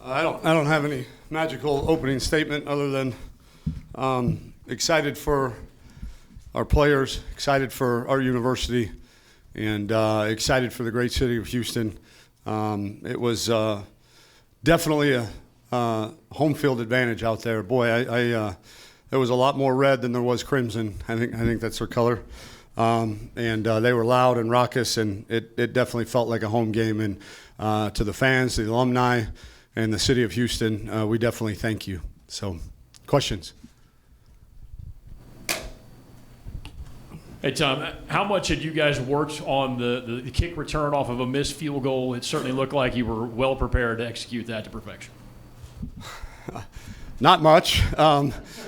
I don't have any magical opening statement other than excited for our players, excited for our university, and excited for the great city of Houston. It was definitely a home field advantage out there. Boy, there was a lot more red than there was crimson. I think that's their color. And they were loud and raucous, and it definitely felt like a home game. And to the fans, the alumni, and the city of Houston, we definitely thank you. So, questions? Hey, Tom, how much had you guys worked on the kick return off of a missed field goal? It certainly looked like you were well prepared to execute that to perfection. Not much.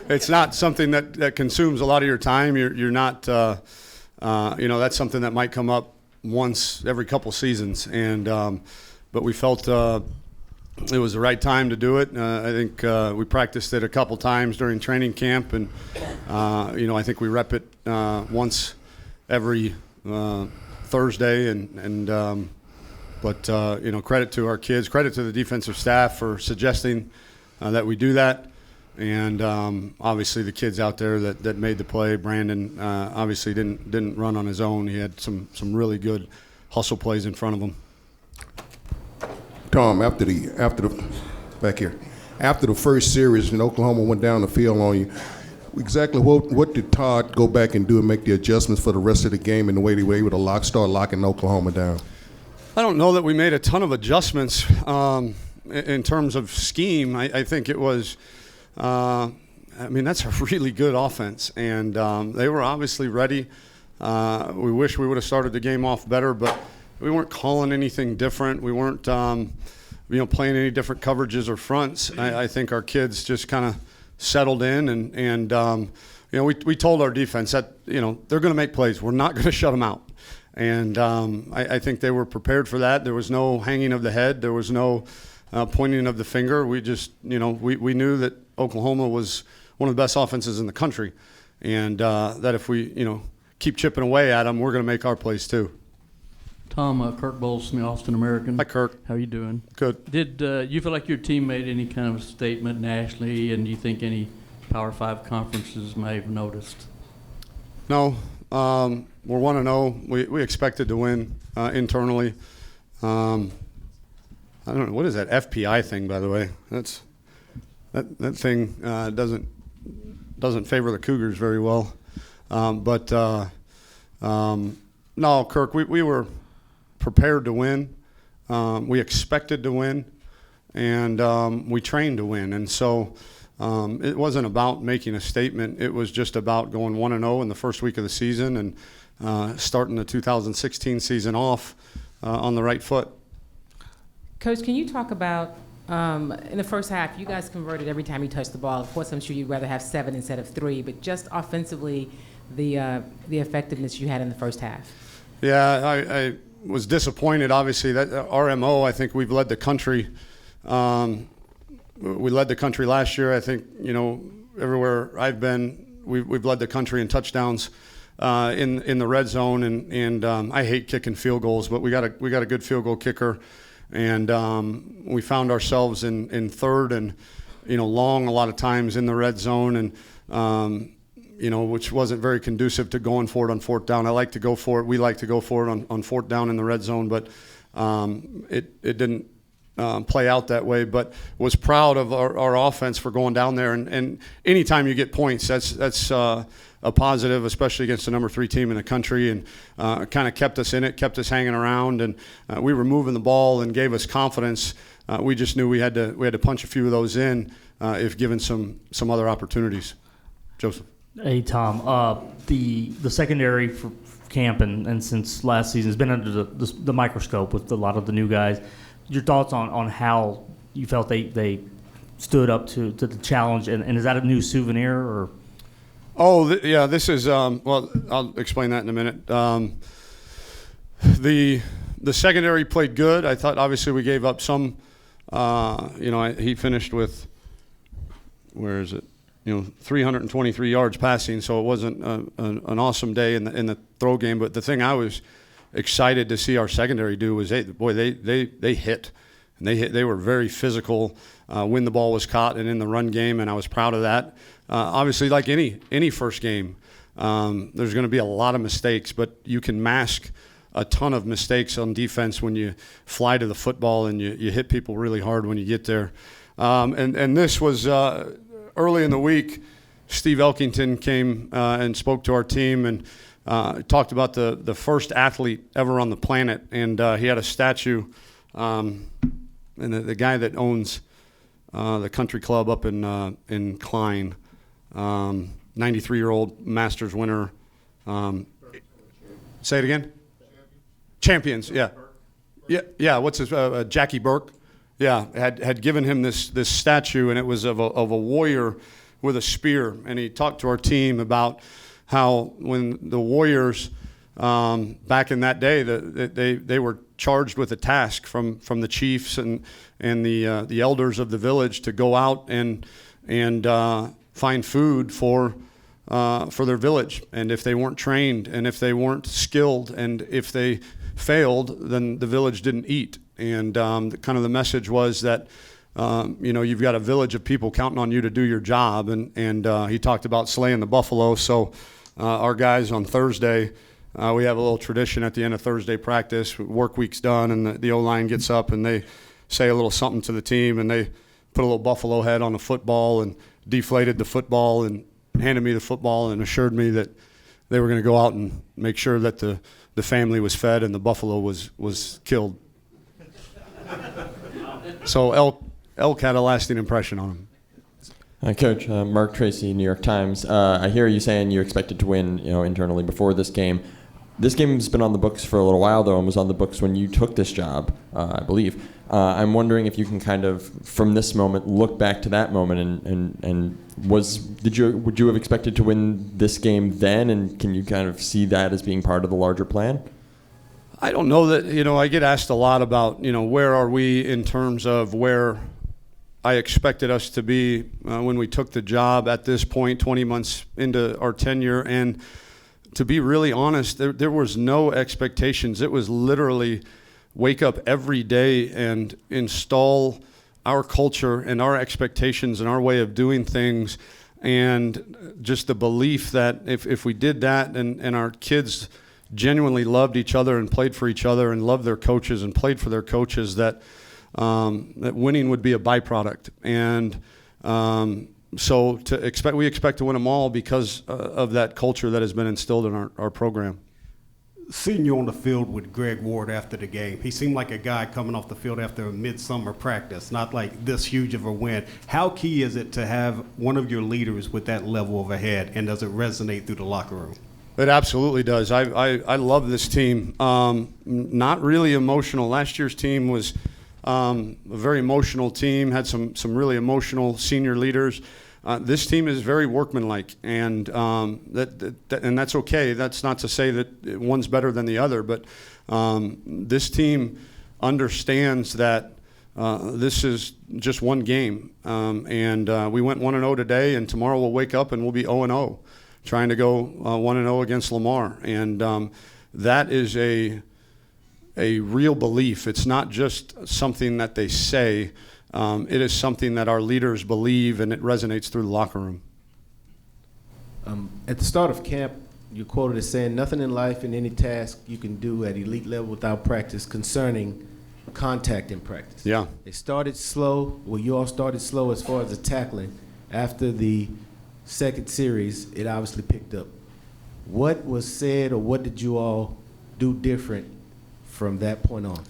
It's not something that consumes a lot of your time. You're not, that's something that might come up once every couple seasons. But we felt it was the right time to do it. I think we practiced it a couple times during training camp, and I think we rep it once every Thursday. But credit to our kids, credit to the defensive staff for suggesting that we do that, and obviously the kids out there that made the play. Brandon obviously didn't run on his own. He had some really good hustle plays in front of him. Tom, after the first series and Oklahoma went down the field on you, exactly what did Todd go back and do and make the adjustments for the rest of the game and the way they were able to start locking Oklahoma down? I don't know that we made a ton of adjustments in terms of scheme. I think it was that's a really good offense, and they were obviously ready. We wish we would have started the game off better, but we weren't calling anything different. We weren't, playing any different coverages or fronts. I think our kids just kind of settled in, and we told our defense that they're going to make plays. We're not going to shut them out, and I think they were prepared for that. There was no hanging of the head. There was no pointing of the finger. We just, we knew that Oklahoma was one of the best offenses in the country, and that if we, keep chipping away at them, we're going to make our plays too. Tom, Kirk Bowles from the Austin American. Hi, Kirk. How are you doing? Good. Did you feel like your team made any kind of statement nationally, and do you think any Power 5 conferences may have noticed? No. We're 1-0. We expected to win internally. I don't know. What is that FPI thing, by the way? That thing doesn't favor the Cougars very well. No, Kirk, we were prepared to win. We expected to win, and we trained to win. And so it wasn't about making a statement. It was just about going 1-0 in the first week of the season and starting the 2016 season off on the right foot. Coach, can you talk about, in the first half, you guys converted every time you touched the ball. Of course, I'm sure you'd rather have 7 instead of 3, but just offensively, the effectiveness you had in the first half. Yeah, I was disappointed, obviously. That our MO, I think we've led the country. We led the country last year. I think, everywhere I've been, we've led the country in touchdowns in the red zone. And I hate kicking field goals, but we got a good field goal kicker. And we found ourselves in third and, long a lot of times in the red zone. And, which wasn't very conducive to going for it on fourth down. I like to go for it. We like to go for it on fourth down in the red zone, but it didn't play out that way. But was proud of our offense for going down there. And anytime you get points, that's a positive, especially against the number 3 team in the country, and kind of kept us in it, kept us hanging around, and we were moving the ball and gave us confidence. We just knew we had to punch a few of those in if given some other opportunities. Joseph. Hey, Tom. The secondary for camp and since last season has been under the microscope with a lot of the new guys. Your thoughts on how you felt they stood up to the challenge, and is that a new souvenir? Or? This is well, I'll explain that in a minute. The secondary played good. I thought obviously we gave up some. He finished with, where is it? 323 yards passing, so it wasn't an awesome day in the throw game. But the thing I was excited to see our secondary do was, they hit, And they were very physical when the ball was caught and in the run game, and I was proud of that. Obviously, like any first game, there's going to be a lot of mistakes, but you can mask a ton of mistakes on defense when you fly to the football and you hit people really hard when you get there. And this was early in the week. Steve Elkington came and spoke to our team and talked about the first athlete ever on the planet, and he had a statue. And the guy that owns the country club up in Klein, 93-year-old Masters winner. Say it again. Champions, yeah. Yeah. What's his Jackie Burke? Yeah, had given him this statue, and it was of a warrior with a spear. And he talked to our team about how when the warriors back in that day, they were charged with a task from the chiefs and the elders of the village to go out and find food for their village. And if they weren't trained, and if they weren't skilled, and if they failed, then the village didn't eat. And kind of the message was that you've got a village of people counting on you to do your job. And he talked about slaying the buffalo. So our guys on Thursday, we have a little tradition at the end of Thursday practice. Work week's done, and the O-line gets up and they say a little something to the team, and they put a little buffalo head on the football and deflated the football and handed me the football and assured me that they were going to go out and make sure that the family was fed and the buffalo was killed. So elk had a lasting impression on him. Hi, Coach. Mark Tracy, New York Times. I hear you saying you expected to win, internally before this game. This game's been on the books for a little while, though, and was on the books when you took this job, I believe. I'm wondering if you can kind of, from this moment, look back to that moment, and would you have expected to win this game then, and can you kind of see that as being part of the larger plan? I don't know that, I get asked a lot about, where are we in terms of where I expected us to be when we took the job at this point, 20 months into our tenure. And to be really honest, there was no expectations. It was literally wake up every day and install our culture and our expectations and our way of doing things, and just the belief that if we did that and our kids genuinely loved each other and played for each other and loved their coaches and played for their coaches, that winning would be a byproduct. And so we expect to win them all because of that culture that has been instilled in our program. Seeing you on the field with Greg Ward after the game, he seemed like a guy coming off the field after a midsummer practice, not like this huge of a win. How key is it to have one of your leaders with that level of a head, and does it resonate through the locker room? It absolutely does. I love this team. Not really emotional. Last year's team was a very emotional team, had some really emotional senior leaders. This team is very workmanlike, and and that's okay. That's not to say that one's better than the other, but this team understands that this is just one game. And we went 1-0 today, and tomorrow we'll wake up and we'll be 0-0, trying to go 1-0 against Lamar. And that is a real belief. It's not just something that they say. It is something that our leaders believe, and it resonates through the locker room. At the start of camp, you quoted as saying, "Nothing in life and any task you can do at elite level without practice concerning contact in practice." Yeah. They started slow. Well, you all started slow as far as the tackling. After the second series, it obviously picked up. What was said, or what did you all do different from that point on?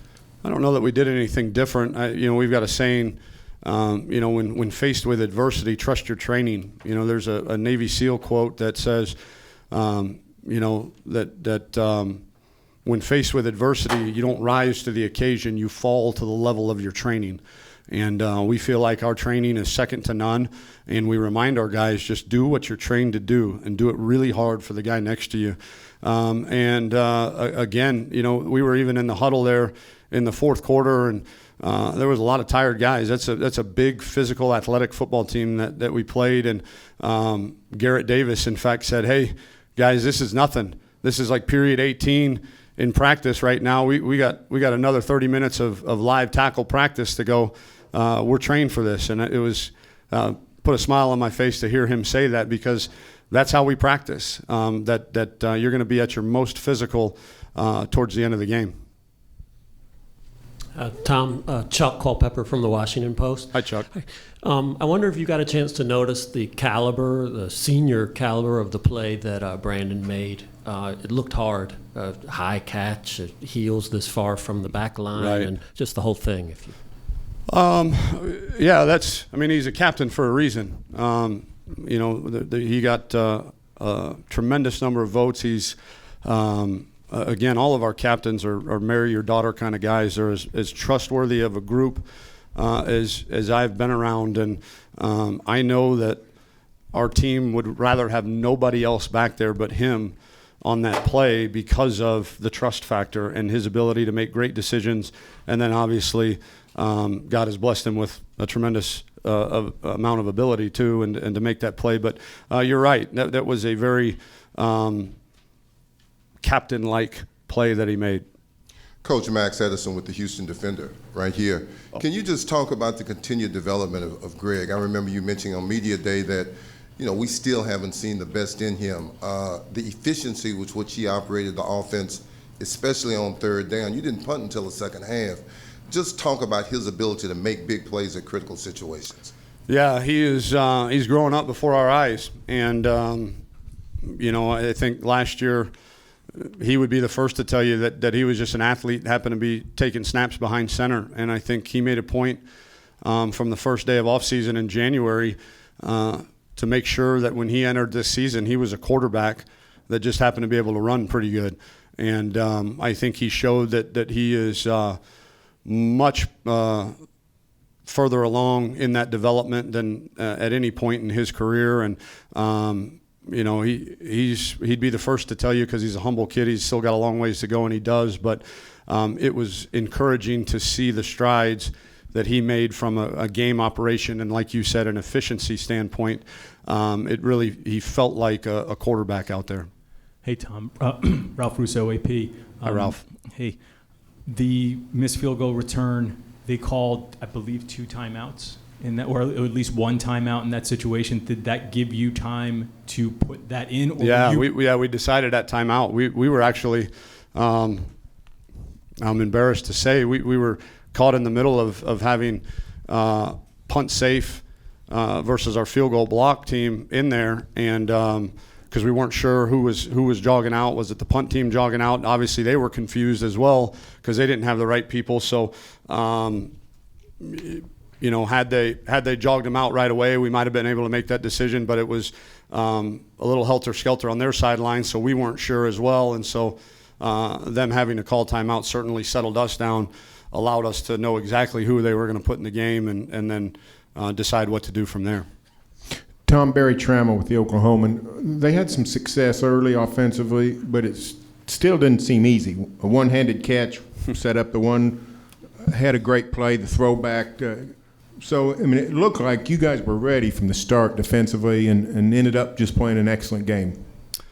I don't know that we did anything different. We've got a saying, when faced with adversity, trust your training. There's a Navy SEAL quote that says, that when faced with adversity, you don't rise to the occasion, you fall to the level of your training. And we feel like our training is second to none, and we remind our guys, just do what you're trained to do and do it really hard for the guy next to you. Again, we were even in the huddle there in the fourth quarter, and there was a lot of tired guys. That's a big physical athletic football team that we played, and Garrett Davis in fact said, "Hey guys, this is nothing. This is like period 18. in practice right now. We got another 30 minutes of live tackle practice to go. We're trained for this, and it was put a smile on my face to hear him say that, because that's how we practice. That you're going to be at your most physical towards the end of the game. Tom, Chuck Culpepper from the Washington Post. Hi, Chuck. I wonder if you got a chance to notice the senior caliber of the play that Brandon made. It looked hard, high catch, heels this far from the back line, Right. and just the whole thing. If you Yeah, he's a captain for a reason. He got a tremendous number of votes. He's, again, all of our captains are marry your daughter kind of guys. They're as trustworthy of a group as I've been around. And I know that our team would rather have nobody else back there but him on that play because of the trust factor and his ability to make great decisions. And then obviously God has blessed him with a tremendous amount of ability too, and to make that play. But you're right, that was a very captain-like play that he made. Coach Max Edison with the Houston Defender right here. Can you just talk about the continued development of Greg? I remember you mentioning on Media Day that, we still haven't seen the best in him. The efficiency with which he operated the offense, especially on third down. You didn't punt until the second half. Just talk about his ability to make big plays at critical situations. Yeah, he's growing up before our eyes. And, I think last year he would be the first to tell you that he was just an athlete, happened to be taking snaps behind center. And I think he made a point from the first day of offseason in January to make sure that when he entered this season, he was a quarterback that just happened to be able to run pretty good. And I think he showed that he is much further along in that development than at any point in his career. And he'd be the first to tell you, because he's a humble kid, he's still got a long ways to go, and he does. But it was encouraging to see the strides that he made from a game operation and, like you said, an efficiency standpoint. He felt like a quarterback out there. Hey, Tom. Ralph Russo, AP. Hi, Ralph. Hey. The missed field goal return, they called, I believe, 2 timeouts in that, or at least 1 timeout in that situation. Did that give you time to put that in? Or we decided that timeout. We were actually, I'm embarrassed to say, we were caught in the middle of having punt safe versus our field goal block team in there, and because we weren't sure who was jogging out. Was it the punt team jogging out? Obviously, they were confused as well because they didn't have the right people. So, had they jogged them out right away, we might have been able to make that decision. But it was a little helter-skelter on their sideline, so we weren't sure as well. And so them having to call timeout certainly settled us down, allowed us to know exactly who they were going to put in the game, and then decide what to do from there. Tom, Barry Trammell with the Oklahoman. They had some success early offensively, but it still didn't seem easy. A one-handed catch set up the one, had a great play, the throwback. It looked like you guys were ready from the start defensively and ended up just playing an excellent game.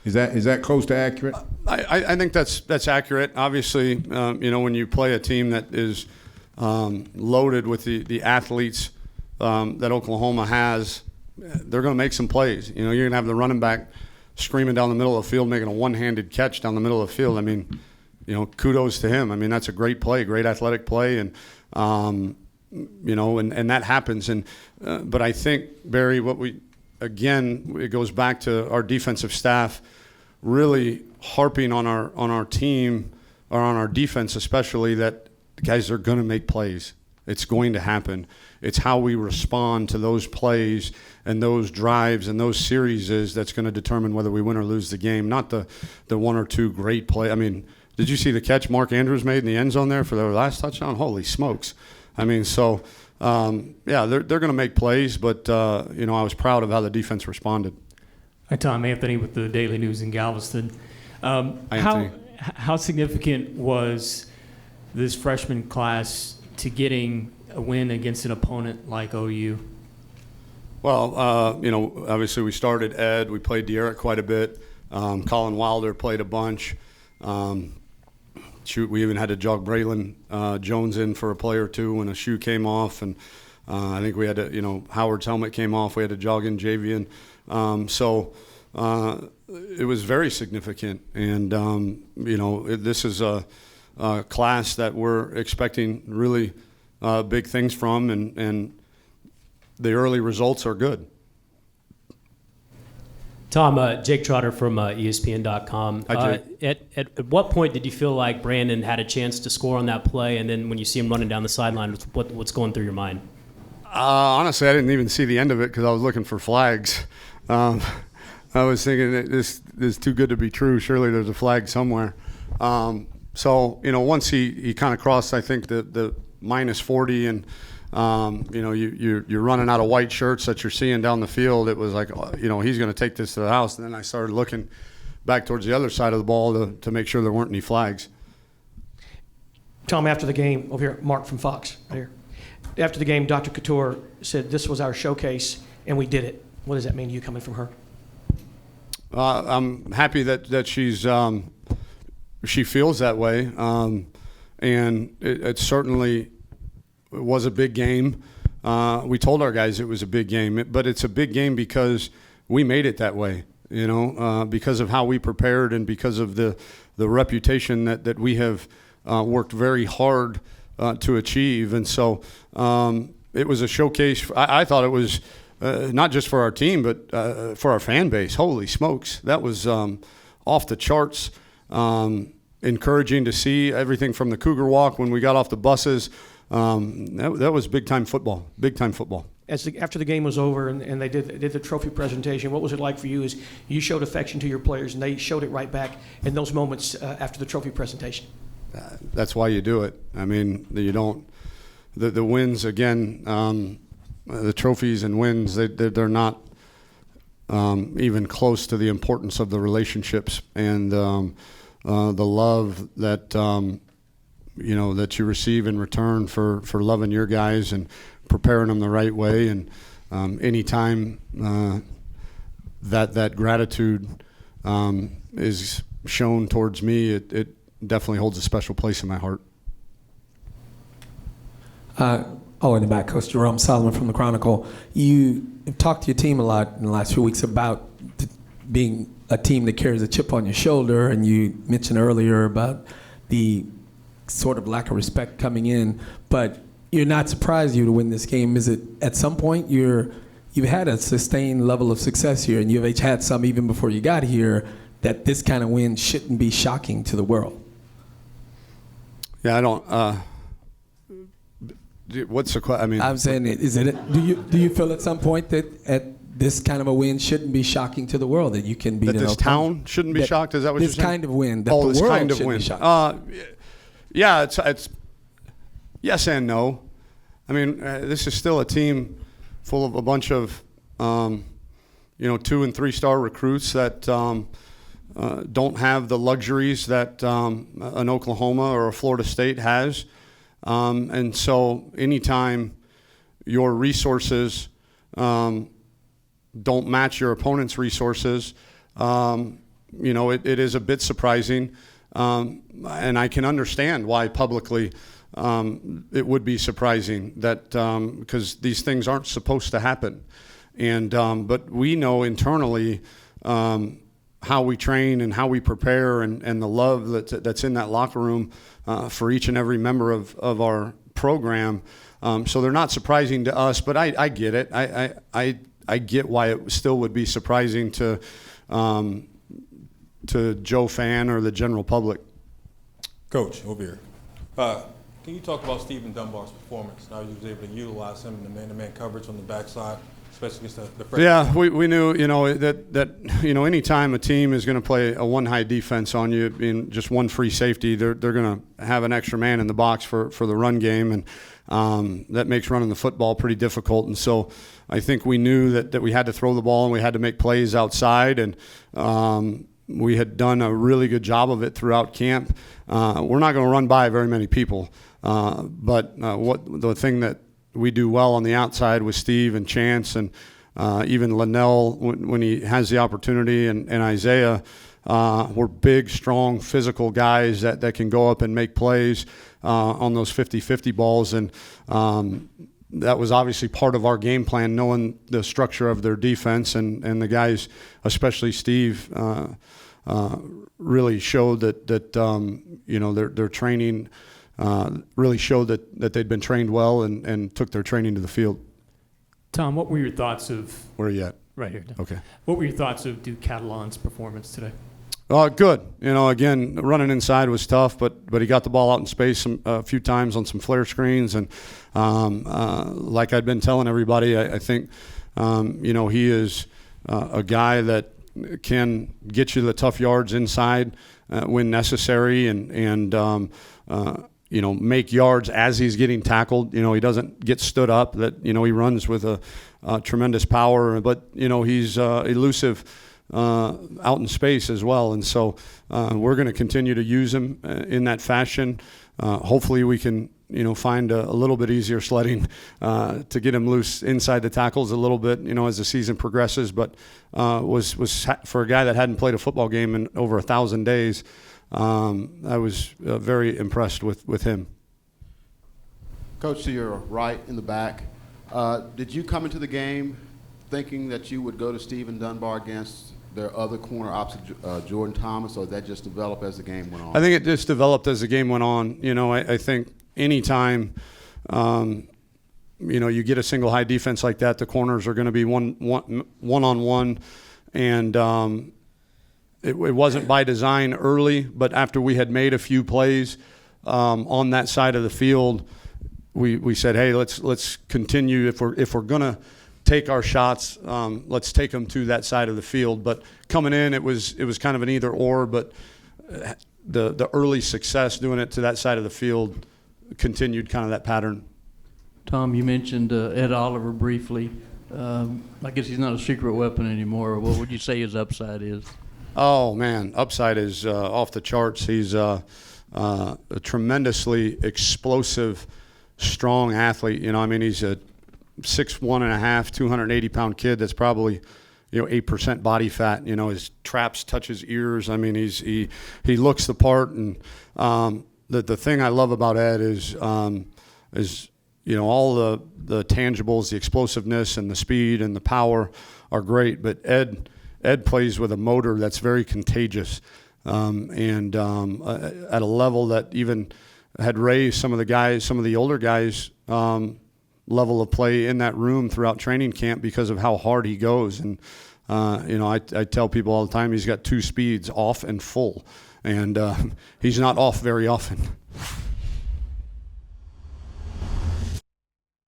Is that close to accurate? I think that's accurate. Obviously, when you play a team that is loaded with the athletes that Oklahoma has, they're going to make some plays. You're going to have the running back screaming down the middle of the field, making a one-handed catch down the middle of the field. I mean, kudos to him. I mean, that's a great play, great athletic play, and and that happens. And but I think, Barry, it goes back to our defensive staff really harping on our team, or on our defense especially, that the guys are going to make plays. It's going to happen. It's how we respond to those plays and those drives and those series that's going to determine whether we win or lose the game, not the one or two great play. I mean, did you see the catch Mark Andrews made in the end zone there for their last touchdown? Holy smokes. I mean, so, they're going to make plays, but, I was proud of how the defense responded. Hi, Tom. Anthony with the Daily News in Galveston. How significant was this freshman class to getting a win against an opponent like OU? Well, obviously we started Ed. We played De'Eric quite a bit. Colin Wilder played a bunch. shoot, we even had to jog Braylon Jones in for a play or two when a shoe came off, and I think we had to, Howard's helmet came off. We had to jog in Javian. So it was very significant, and this is a class that we're expecting really big things from, and the early results are good. Tom, Jake Trotter from ESPN.com. Hi, Jake. At what point did you feel like Brandon had a chance to score on that play, and then when you see him running down the sideline, what's going through your mind? Honestly, I didn't even see the end of it because I was looking for flags. I was thinking that this is too good to be true. Surely there's a flag somewhere. So once he kind of crossed, I think the minus 40, and you're running out of white shirts that you're seeing down the field. It was like, he's going to take this to the house. And then I started looking back towards the other side of the ball to make sure there weren't any flags. Tom, after the game, over here, Mark from Fox, right here. After the game, Dr. Couture said this was our showcase, and we did it. What does that mean to you coming from her? I'm happy that she feels that way, and it certainly was a big game. We told our guys it was a big game, but it's a big game because we made it that way, because of how we prepared and because of the reputation that we have worked very hard to achieve. And so it was a showcase. I thought it was not just for our team, but for our fan base. Holy smokes, that was off the charts. Encouraging to see everything from the Cougar Walk when we got off the buses. That was big-time football, big-time football. After the game was over and they did the trophy presentation, what was it like for you as you showed affection to your players and they showed it right back in those moments after the trophy presentation? That's why you do it. I mean, you don't – the wins, again, the trophies and wins, they're not even close to the importance of the relationships and the love that that you receive in return for loving your guys and preparing them the right way. And anytime that gratitude is shown towards me, it definitely holds a special place in my heart. In the back, Coach Jerome Solomon from the Chronicle. You have talked to your team a lot in the last few weeks about being a team that carries a chip on your shoulder, and you mentioned earlier about the sort of lack of respect coming in, but you're not surprised you to win this game. Is it at some point you've had a sustained level of success here, and you've had some even before you got here, that this kind of win shouldn't be shocking to the world? Yeah, I don't. What's the question? I mean, I'm saying, do you feel at some point that at this kind of a win shouldn't be shocking to the world, that you can beat that this town shouldn't be shocked? Is that what you're saying? This kind of win, that the this world kind of shouldn't win. Be shocked. Yeah, it's yes and no. I mean, this is still a team full of a bunch of 2- and 3-star recruits that don't have the luxuries that an Oklahoma or a Florida State has. And so anytime your resources don't match your opponent's resources, it is a bit surprising. And I can understand why publicly it would be surprising that because these things aren't supposed to happen. And but we know internally how we train and how we prepare and the love that's in that locker room for each and every member of our program. So they're not surprising to us, but I get it. I get why it still would be surprising to Joe Fan or the general public. Coach, over here. Can you talk about Stephen Dunbar's performance? How you was able to utilize him in the man-to-man coverage on the backside, especially against the freshman? Yeah, we knew, that anytime a team is going to play a one-high defense on you, in just one free safety, they're going to have an extra man in the box for the run game, and that makes running the football pretty difficult. And so I think we knew that we had to throw the ball and we had to make plays outside, and we had done a really good job of it throughout camp. We're not going to run by very many people, but the thing that we do well on the outside with Steve and Chance and even Linnell when he has the opportunity, and Isaiah, We're big, strong, physical guys that can go up and make plays on those 50-50 balls. And that was obviously part of our game plan, knowing the structure of their defense. And the guys, especially Steve, really showed that their training really showed that they'd been trained well and took their training to the field. Tom, what were your thoughts of... Where are you at? Right here. Okay. What were your thoughts of Duke Catalan's performance today? Good. Again, running inside was tough, but he got the ball out in space a few times on some flare screens. And like I'd been telling everybody, I think, he is a guy that can get you the tough yards inside when necessary and make yards as he's getting tackled. He doesn't get stood up. That he runs with a tremendous power, but he's elusive out in space as well. And so we're going to continue to use him in that fashion. Hopefully we can find a little bit easier sledding to get him loose inside the tackles a little bit as the season progresses. But was for a guy that hadn't played a football game in over 1,000 days. I was very impressed with him. Coach, to your right in the back, did you come into the game thinking that you would go to Stephen Dunbar against their other corner opposite Jordan Thomas, or did that just develop as the game went on? I think it just developed as the game went on. I think anytime you get a single high defense like that, the corners are going to be one-on-one, and it wasn't by design early, but after we had made a few plays on that side of the field, we said, hey, let's continue. If we're gonna take our shots, let's take them to that side of the field. But coming in, it was kind of an either or. But the early success doing it to that side of the field continued kind of that pattern. Tom, you mentioned Ed Oliver briefly. I guess he's not a secret weapon anymore. What would you say his upside is? Oh, man, upside is off the charts. He's a tremendously explosive, strong athlete. He's a 6'1.5", 280-pound kid that's probably 8% body fat. His traps touch his ears. He looks the part. And the thing I love about Ed is all the tangibles, the explosiveness and the speed and the power are great, but Ed plays with a motor that's very contagious, and at a level that even had raised some of the older guys' level of play in that room throughout training camp because of how hard he goes. And I tell people all the time he's got two speeds, off and full, and he's not off very often.